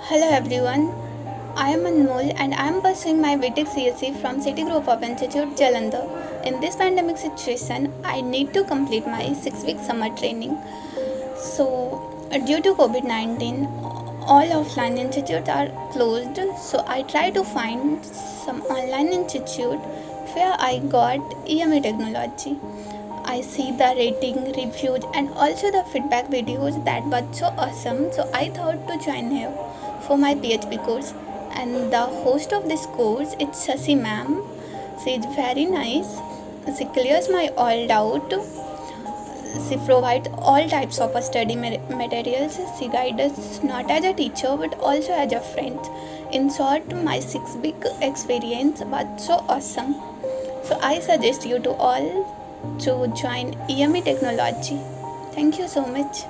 Hello everyone, I am Anmol and I am pursuing my BTech CSC from City Group of Institute, Jalandhar. In this pandemic situation, I need to complete my 6-week summer training. So, due to COVID 19, all offline institutes are closed. So, I try to find some online institute where I got EME Technology. I see the rating, reviews, and also the feedback videos that were so awesome. So I thought to join here for my PHP course. And the host of this course is Sasi ma'am. She is very nice. She clears my all doubt. She provides all types of study materials. She guides us not as a teacher but also as a friend. In short, my 6 week experience was so awesome. So I suggest you to all to join EME Technology. Thank you so much.